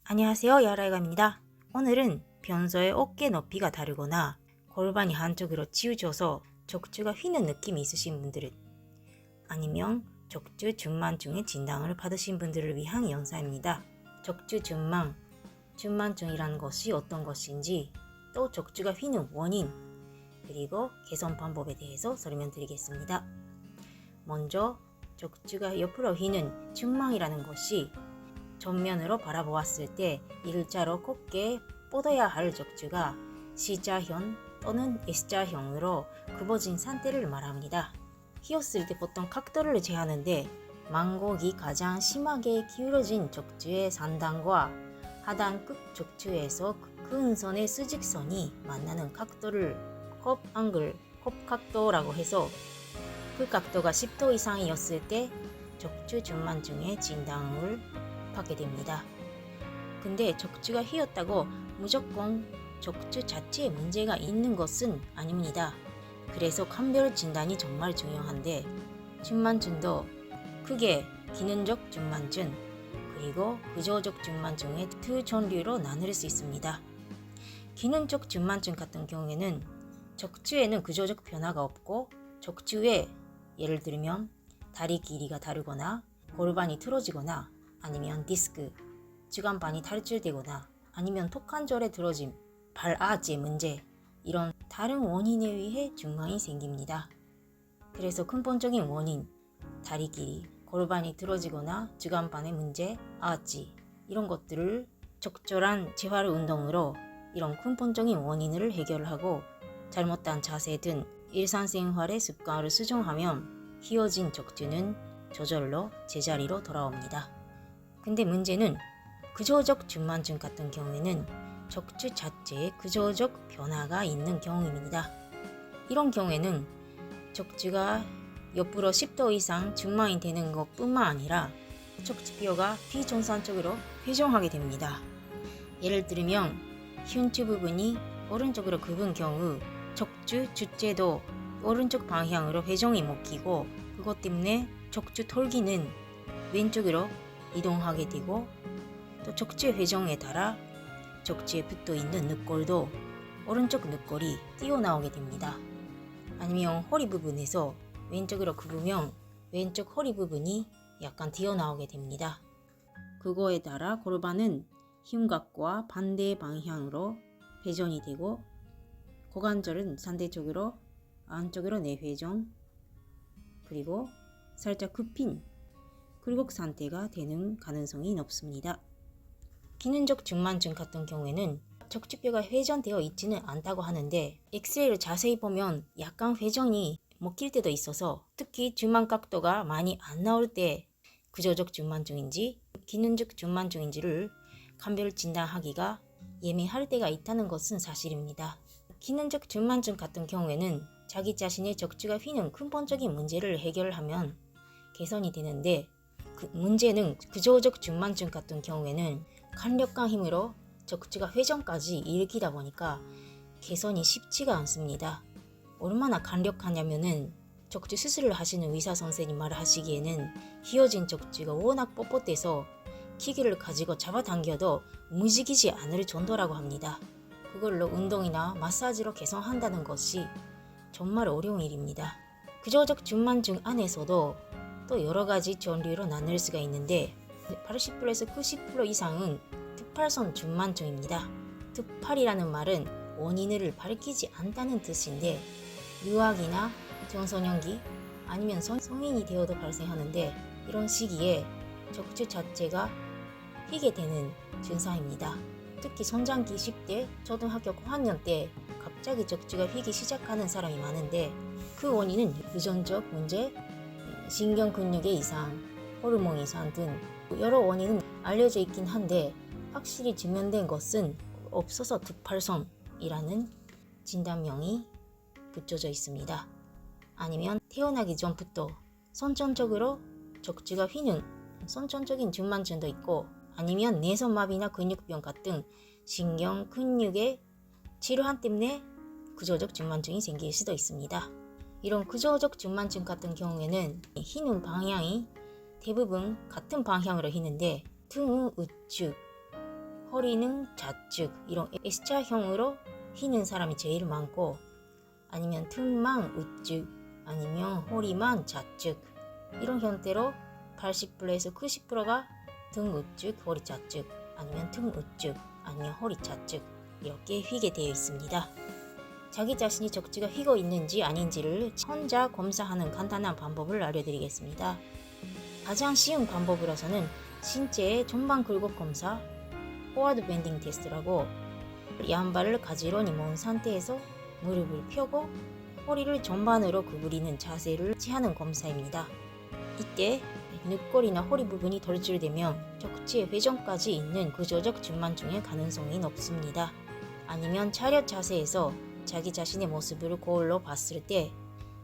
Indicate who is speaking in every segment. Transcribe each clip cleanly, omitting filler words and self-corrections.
Speaker 1: 안녕하세요, 야라이가입니다. 오늘은 평소의 어깨 높이가 다르거나 골반이 한쪽으로 치우쳐서 척추가 휘는 느낌이 있으신 분들은, 아니면 척추 준만증의 진단을 받으신 분들을 위한 영상입니다. 척추 준만증이라는 것이 어떤 것인지, 또 척추가 휘는 원인, 그리고 개선 방법에 대해서 설명드리겠습니다. 먼저 척추가 옆으로 휘는 중망이라는 것이 정면으로 바라보았을 때 일자로 곱게 뻗어야 할 척추가 C자형 또는 S자형으로 굽어진 상태를 말합니다. 휘었을 때 보통 각도를 재하는데, 만곡이 가장 심하게 기울어진 척추의 상단과 하단 끝 척추에서 큰 선의 수직선이 만나는 각도를 컵각도라고 해서, 그 각도가 10도 이상이었을 때 척추 준만증의 진단을 받게 됩니다. 근데 척추가 휘었다고 무조건 척추 자체에 문제가 있는 것은 아닙니다. 그래서 감별 진단이 정말 중요한데, 준만증도 크게 기능적 준만증 그리고 구조적 준만증의 두 종류로 나눌 수 있습니다. 기능적 준만증 같은 경우에는 척추에는 구조적 변화가 없고, 척추에 예를 들면 다리 길이가 다르거나 골반이 틀어지거나, 아니면 디스크, 지관반이 탈출되거나, 아니면 턱관절에 들어짐, 발아지의 문제, 이런 다른 원인에 의해 중망이 생깁니다. 그래서 근본적인 원인, 다리 길이, 골반이 틀어지거나 지관반의 문제, 아지, 이런 것들을 적절한 재활 운동으로 이런 근본적인 원인을 해결하고, 잘못된 자세 등 일상생활의 습관을 수정하면 휘어진 척추는 저절로 제자리로 돌아옵니다. 근데 문제는 구조적 준만증 같은 경우에는 척추 자체에 구조적 변화가 있는 경우입니다. 이런 경우에는 척추가 옆으로 10도 이상 중망이 되는 것뿐만 아니라 척추뼈가 비정상적으로 회전하게 됩니다. 예를 들면 흉추 부분이 오른쪽으로 굽은 경우 척추 주체도 오른쪽 방향으로 회전이 먹히고, 그것 때문에 척추 털기는 왼쪽으로 이동하게 되고, 또 척추의 회전에 따라 척추에 붙어 있는 늑골도 오른쪽 늑골이 튀어나오게 됩니다. 아니면 허리 부분에서 왼쪽으로 굽으면 왼쪽 허리 부분이 약간 튀어나오게 됩니다. 그거에 따라 골반은 흉곽과 반대 방향으로 회전이 되고, 고관절은 상대적으로 안쪽으로 내회전, 그리고 살짝 굽힌 굴곡 상태가 되는 가능성이 높습니다. 기능적 준만증 같은 경우에는 척추뼈가 회전되어 있지는 않다고 하는데, 엑스레이를 자세히 보면 약간 회전이 먹힐 때도 있어서, 특히 준만 각도가 많이 안 나올 때 구조적 준만증인지 기능적 준만증인지를 감별 진단하기가 예민할 때가 있다는 것은 사실입니다. 기능적 준만증 같은 경우에는 자기 자신의 척추가 휘는 근본적인 문제를 해결하면 개선이 되는데, 그 문제는 구조적 준만증 같은 경우에는 간격과 힘으로 척추가 회전까지 일으키다 보니까 개선이 쉽지가 않습니다. 얼마나 간격하냐면은, 척추 수술을 하시는 의사 선생님 말을 하시기에는 휘어진 척추가 워낙 뻣뻣해서 기계를 가지고 잡아당겨도 움직이지 않을 정도라고 합니다. 그걸로 운동이나 마사지로 개선한다는 것이 정말 어려운 일입니다. 구조적 준만증 안에서도 또 여러가지 종류로 나눌 수가 있는데, 80%에서 90% 이상은 특발성 준만증입니다. 특발이라는 말은 원인을 밝히지 않다는 뜻인데, 유아기나 청소년기 아니면 성인이 되어도 발생하는데, 이런 시기에 척추 자체가 휘게 되는 증상입니다. 특히 성장기 10대, 초등학교 고학년 때 갑자기 척추가 휘기 시작하는 사람이 많은데, 그 원인은 유전적 문제, 신경 근육의 이상, 호르몬 이상 등 여러 원인은 알려져 있긴 한데, 확실히 증명된 것은 없어서 특발성이라는 진단명이 붙여져 있습니다. 아니면 태어나기 전부터 선천적으로 척추가 휘는 선천적인 준만증도 있고, 아니면 내성마비나 근육병 같은 신경 근육의 질환 때문에 구조적 준만증이 생길 수도 있습니다. 이런 구조적 준만증 같은 경우에는 휘는 방향이 대부분 같은 방향으로 휘는데, 등 우측, 허리는 좌측, 이런 S자형으로 휘는 사람이 제일 많고, 아니면 등만 우측, 아니면 허리만 좌측, 이런 형태로 80%에서 90%가 등 우측, 허리 좌측, 아니면 등 우측, 아니면 허리 좌측, 이렇게 휘게 되어 있습니다. 자기 자신이 적지가 휘고 있는지 아닌지를 혼자 검사하는 간단한 방법을 알려드리겠습니다. 가장 쉬운 방법으로서는 신체의 전방 굴곡 검사, 포워드 밴딩 테스트라고, 양발을 가지런히 모은 상태에서 무릎을 펴고 허리를 전반으로 구부리는 자세를 취하는 검사입니다. 이때 늑골이나 허리 부분이 돌출되면 적지의 회전까지 있는 구조적 중만증의 가능성이 높습니다. 아니면 차렷 자세에서 자기 자신의 모습을 거울로 봤을 때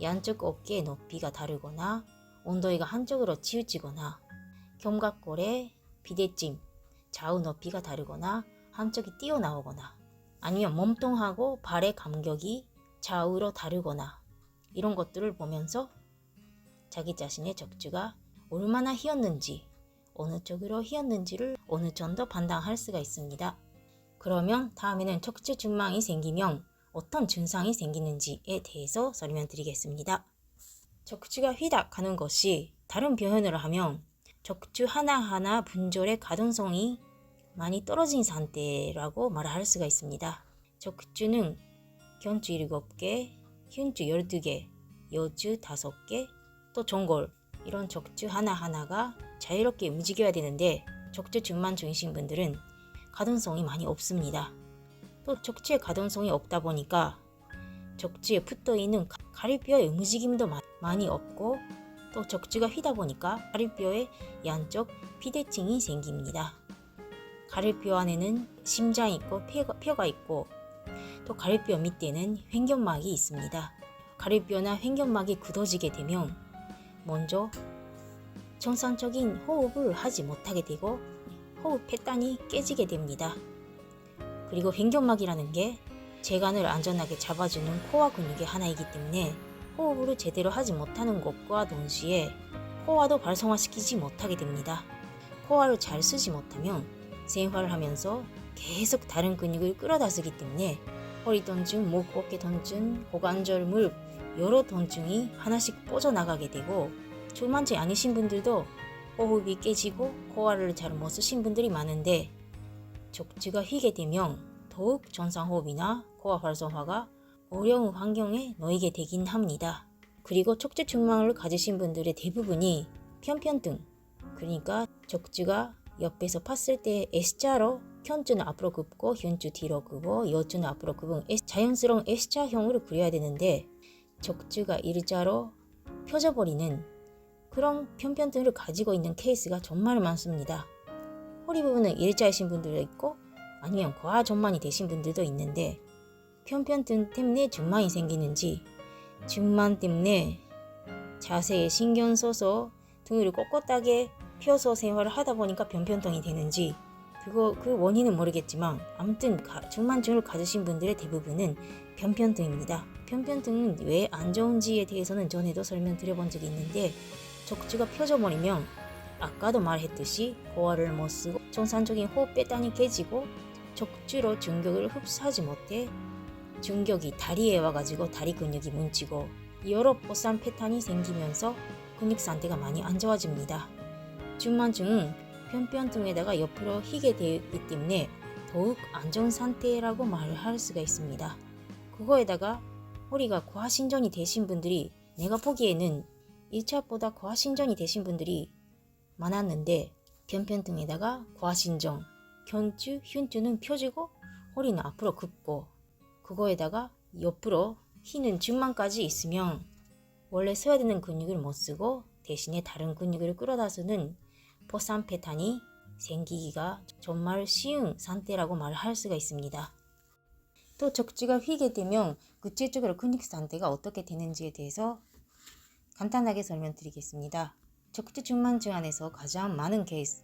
Speaker 1: 양쪽 어깨의 높이가 다르거나 엉덩이가 한쪽으로 치우치거나 견갑골의 비대칭, 좌우 높이가 다르거나 한쪽이 튀어나오거나 아니면 몸통하고 발의 간격이 좌우로 다르거나 이런 것들을 보면서 자기 자신의 적주가 얼마나 휘었는지, 어느 쪽으로 휘었는지를 어느 정도 판단할 수가 있습니다. 그러면 다음에는 척추 중망이 생기면 어떤 증상이 생기는지에 대해서 설명드리겠습니다. 척추가 휘다 가는 것이 다른 표현으로 하면 척추 하나하나 분절의 가동성이 많이 떨어진 상태라고 말할 수가 있습니다. 척추는 견주 7개, 흉주 12개, 여주 5개, 또 전골, 이런 척추 하나하나가 자유롭게 움직여야 되는데 척추 중만증이신 분들은 가동성이 많이 없습니다. 또 척추에 가동성이 없다 보니까 척추에 붙어있는 가리뼈의 움직임도 많이 없고, 또 척추가 휘다 보니까 가리뼈의 양쪽 비대칭이 생깁니다. 가리뼈 안에는 심장이 있고 뼈가 있고, 또 가리뼈 밑에는 횡격막이 있습니다. 가리뼈나 횡격막이 굳어지게 되면 먼저 정상적인 호흡을 하지 못하게 되고 호흡 패턴이 깨지게 됩니다. 그리고 횡격막이라는 게 재간을 안전하게 잡아주는 코어 근육의 하나이기 때문에 호흡을 제대로 하지 못하는 것과 동시에 코어도 활성화시키지 못하게 됩니다. 코어를 잘 쓰지 못하면 생활을 하면서 계속 다른 근육을 끌어다 쓰기 때문에 허리 통증, 목, 어깨 통증, 고관절, 무릎 여러 통증이 하나씩 뻗어나가게 되고, 중만증 아니신 분들도 호흡이 깨지고 코어를 잘 못 쓰신 분들이 많은데 척추가 휘게 되면 더욱 정상호흡이나 코어 활성화가 어려운 환경에 놓이게 되긴 합니다. 그리고 척추 중망을 가지신 분들의 대부분이 편편등, 그러니까 척추가 옆에서 봤을 때 S자로 견주는 앞으로 굽고 흉주 뒤로 굽고 여주는 앞으로 굽은 자연스러운 S자형으로 그려야 되는데 척추가 일자로 펴져버리는 그런 편편등을 가지고 있는 케이스가 정말 많습니다. 허리 부분은 일자이신 분들도 있고 아니면 과전만이 되신 분들도 있는데, 편편등 때문에 중만이 생기는지 중만 때문에 자세에 신경 써서 등을 꼿꼿하게 펴서 생활을 하다 보니까 편편등이 되는지 그 원인은 모르겠지만 아무튼 중만증을 가지신 분들의 대부분은 편편등입니다. 편편등은 왜 안 좋은지에 대해서는 전에도 설명드려본 적이 있는데, 척추가 펴져버리면 아까도 말했듯이 코어를 못 쓰고 정상적인 호흡 패턴이 깨지고 척추로 중격을 흡수하지 못해 중격이 다리에 와가지고 다리 근육이 뭉치고 여러 보쌈 패턴이 생기면서 근육 상태가 많이 안 좋아집니다. 중만증은 편편등에다가 옆으로 휘게 되기 때문에 더욱 안 좋은 상태라고 말을 할 수가 있습니다. 그거에다가 허리가 과신전이 되신 분들이, 내가 보기에는 1차보다 과신전이 되신 분들이 많았는데, 편편등에다가 과신전, 견주, 흉주는 펴지고 허리는 앞으로 굽고 그거에다가 옆으로 휘는 중만까지 있으면 원래 써야 되는 근육을 못 쓰고 대신에 다른 근육을 끌어다 쓰는 보쌈 패턴이 생기기가 정말 쉬운 상태라고 말할 수가 있습니다. 또 척추가 휘게 되면 구체적으로 근육 상태가 어떻게 되는지에 대해서 간단하게 설명드리겠습니다. 척추 중만증 안에서 가장 많은 케이스,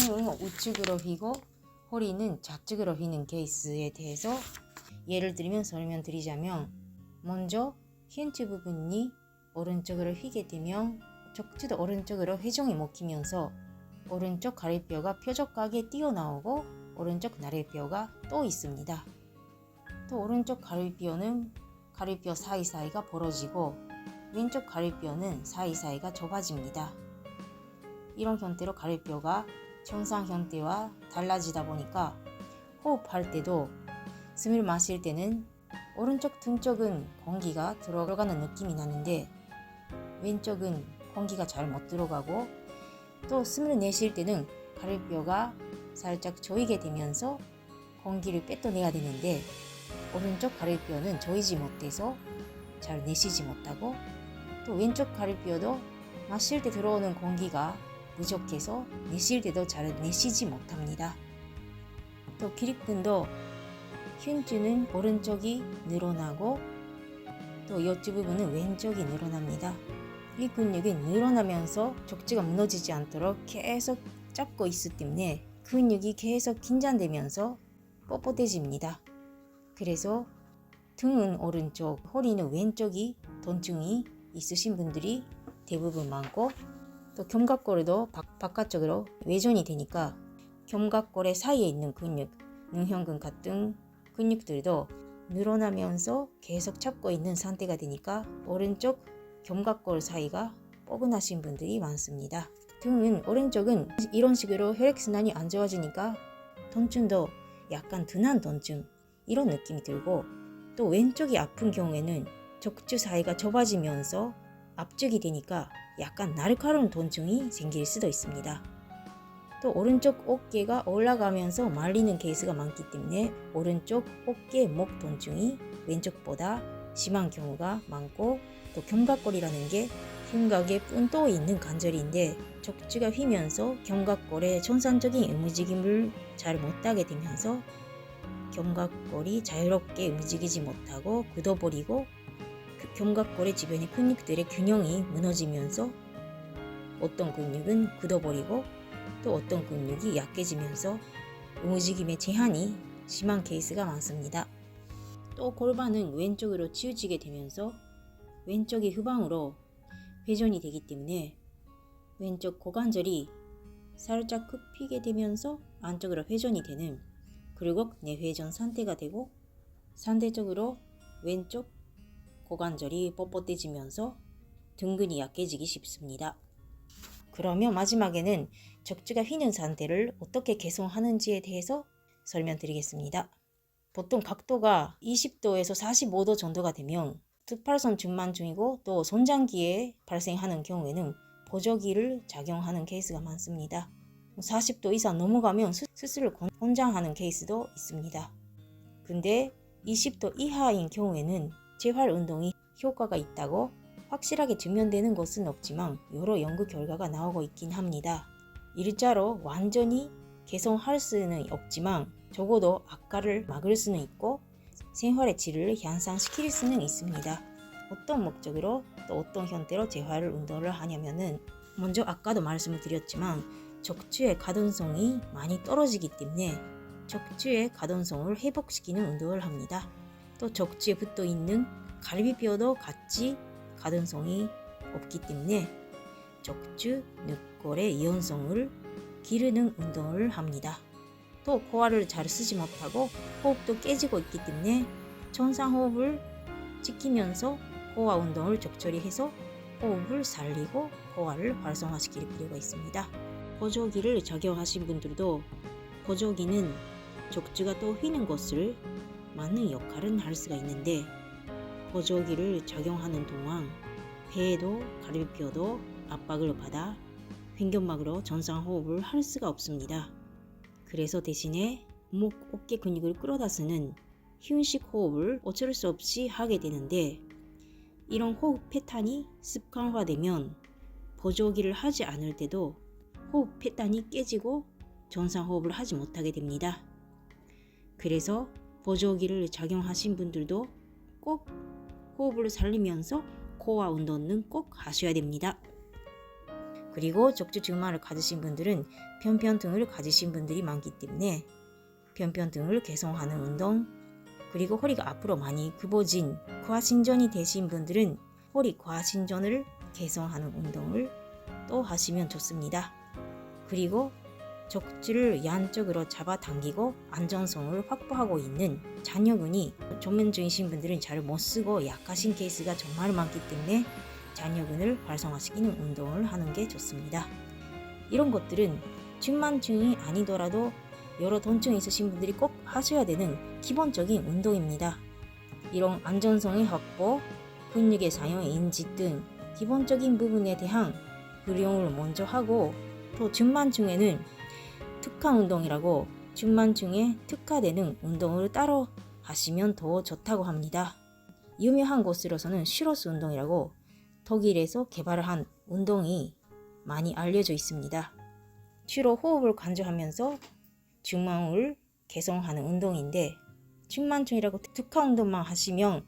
Speaker 1: 등은 우측으로 휘고 허리는 좌측으로 휘는 케이스에 대해서 예를 들면 설명드리자면, 먼저 흉추 부분이 오른쪽으로 휘게 되면 척추도 오른쪽으로 회전이 먹히면서 오른쪽 가리뼈가 뾰족하게 튀어나오고 오른쪽 나래뼈가 또 있습니다. 또 오른쪽 가리뼈는 가리뼈 사이사이가 벌어지고 왼쪽 가리뼈는 사이사이가 좁아집니다. 이런 형태로 가리뼈가 정상 형태와 달라지다 보니까 호흡할 때도 숨을 마실 때는 오른쪽 등 쪽은 공기가 들어가는 느낌이 나는데 왼쪽은 공기가 잘 못 들어가고 또 숨을 내쉴 때는 가리뼈가 살짝 조이게 되면서 공기를 뺏어내야 되는데 오른쪽 가리뼈는 조이지 못해서 잘 내쉬지 못하고 또 왼쪽 가리뼈도 마실 때 들어오는 공기가 부족해서 내쉴 때도 잘 내쉬지 못합니다. 또 기립근도 흉추는 오른쪽이 늘어나고 또 요쪽 부분은 왼쪽이 늘어납니다. 이 근육이 늘어나면서 척추가 무너지지 않도록 계속 잡고 있기 때문에 근육이 계속 긴장되면서 뻣뻣해집니다. 그래서 등은 오른쪽, 허리는 왼쪽이 통증이 있으신 분들이 대부분 많고 또 견갑골도 바깥쪽으로 외전이 되니까 견갑골의 사이에 있는 근육, 능형근 같은 근육들도 늘어나면서 계속 잡고 있는 상태가 되니까 오른쪽 견갑골 사이가 뻐근하신 분들이 많습니다. 등은 오른쪽은 이런 식으로 혈액순환이 안 좋아지니까 통증도 약간 둔한 통증 이런 느낌이 들고 또 왼쪽이 아픈 경우에는 척추 사이가 좁아지면서 압축이 되니까 약간 날카로운 통증이 생길 수도 있습니다. 또 오른쪽 어깨가 올라가면서 말리는 케이스가 많기 때문에 오른쪽 어깨 목 통증이 왼쪽보다 심한 경우가 많고 또 견갑골이라는 게 흉곽에 뿔도 있는 관절인데 척추가 휘면서 견갑골의 정상적인 움직임을 잘 못하게 되면서 견갑골이 자유롭게 움직이지 못하고 굳어버리고 견갑골의 주변의 근육들의 균형이 무너지면서 어떤 근육은 굳어버리고 또 어떤 근육이 약해지면서 움직임의 제한이 심한 케이스가 많습니다. 또 골반은 왼쪽으로 치우치게 되면서 왼쪽이 후방으로 회전이 되기 때문에 왼쪽 고관절이 살짝 굽히게 되면서 안쪽으로 회전이 되는 그리고 내회전 상태가 되고 상대적으로 왼쪽 고관절이 뻣뻣해지면서 등근이 약해지기 쉽습니다. 그러면 마지막에는 척추가 휘는 상태를 어떻게 개선하는지에 대해서 설명드리겠습니다. 보통 각도가 20도에서 45도 정도가 되면 특발성 중만증이고 또 손장기에 발생하는 경우에는 보조기를 작용하는 케이스가 많습니다. 40도 이상 넘어가면 수술을 권장하는 케이스도 있습니다. 근데 20도 이하인 경우에는 재활 운동이 효과가 있다고 확실하게 증명되는 것은 없지만 여러 연구 결과가 나오고 있긴 합니다. 일자로 완전히 개선할 수는 없지만 적어도 악화를 막을 수는 있고 생활의 질을 향상시킬 수는 있습니다. 어떤 목적으로 또 어떤 형태로 재활 운동을 하냐면은 먼저 아까도 말씀을 드렸지만 척추의 가동성이 많이 떨어지기 때문에 척추의 가동성을 회복시키는 운동을 합니다. 또 척추에 붙어 있는 갈비뼈도 같이 가동성이 없기 때문에 척추 늑골의 유연성을 기르는 운동을 합니다. 또 코어를 잘 쓰지 못하고 호흡도 깨지고 있기 때문에 정상 호흡을 지키면서 코어 운동을 적절히 해서 호흡을 살리고 코어를 활성화시킬 필요가 있습니다. 보조기를 적용하신 분들도 보조기는 척추가 또 휘는 것을 막는 역할은 할 수가 있는데 보조기를 적용하는 동안 폐에도 갈비뼈도 압박을 받아 횡격막으로 정상 호흡을 할 수가 없습니다. 그래서 대신에 목, 어깨 근육을 끌어다 쓰는 휴식 호흡을 어쩔 수 없이 하게 되는데 이런 호흡 패턴이 습관화되면 보조기를 하지 않을 때도 호흡 패턴이 깨지고 정상 호흡을 하지 못하게 됩니다. 그래서 보조기를 작용하신 분들도 꼭 호흡을 살리면서 코어 운동은 꼭 하셔야 됩니다. 그리고 척추 증만을 가지신 분들은 편편등을 가지신 분들이 많기 때문에 편편등을 개선하는 운동 그리고 허리가 앞으로 많이 굽어진 과신전이 되신 분들은 허리 과신전을 개선하는 운동을 또 하시면 좋습니다. 그리고 척추를 양쪽으로 잡아당기고 안전성을 확보하고 있는 잔여근이 조면증이신 분들은 잘 못쓰고 약하신 케이스가 정말 많기 때문에 잔여근을 활성화시키는 운동을 하는 게 좋습니다. 이런 것들은 측만증이 아니더라도 여러 통증이 있으신 분들이 꼭 하셔야 되는 기본적인 운동입니다. 이런 안전성의 확보, 근육의 사용 인지 등 기본적인 부분에 대한 활용을 먼저 하고, 또 측만증에는 특화 운동이라고 측만증에 특화되는 운동을 따로 하시면 더 좋다고 합니다. 유명한 곳으로서는 슈로스 운동이라고 독일에서 개발을 한 운동이 많이 알려져 있습니다. 주로 호흡을 강조하면서 중망을 개선하는 운동인데, 측만증이라고 특화 운동만 하시면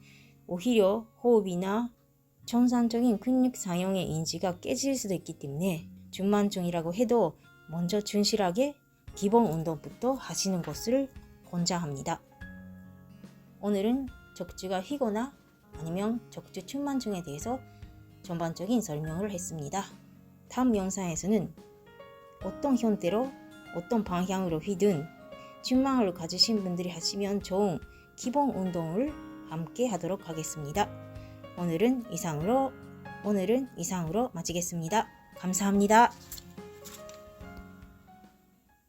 Speaker 1: 오히려 호흡이나 정상적인 근육 사용의 인지가 깨질 수도 있기 때문에 측만증이라고 해도 먼저 충실하게 기본 운동부터 하시는 것을 권장합니다. 오늘은 척추가 휘거나 아니면 척추 측만증에 대해서 전반적인 설명을 했습니다. 다음 영상에서는 어떤 형태로 어떤 방향으로 휘든 측만을 가지신 분들이 하시면 좋은 기본 운동을 함께 하도록 하겠습니다. 오늘은 이상으로 마치겠습니다. 감사합니다.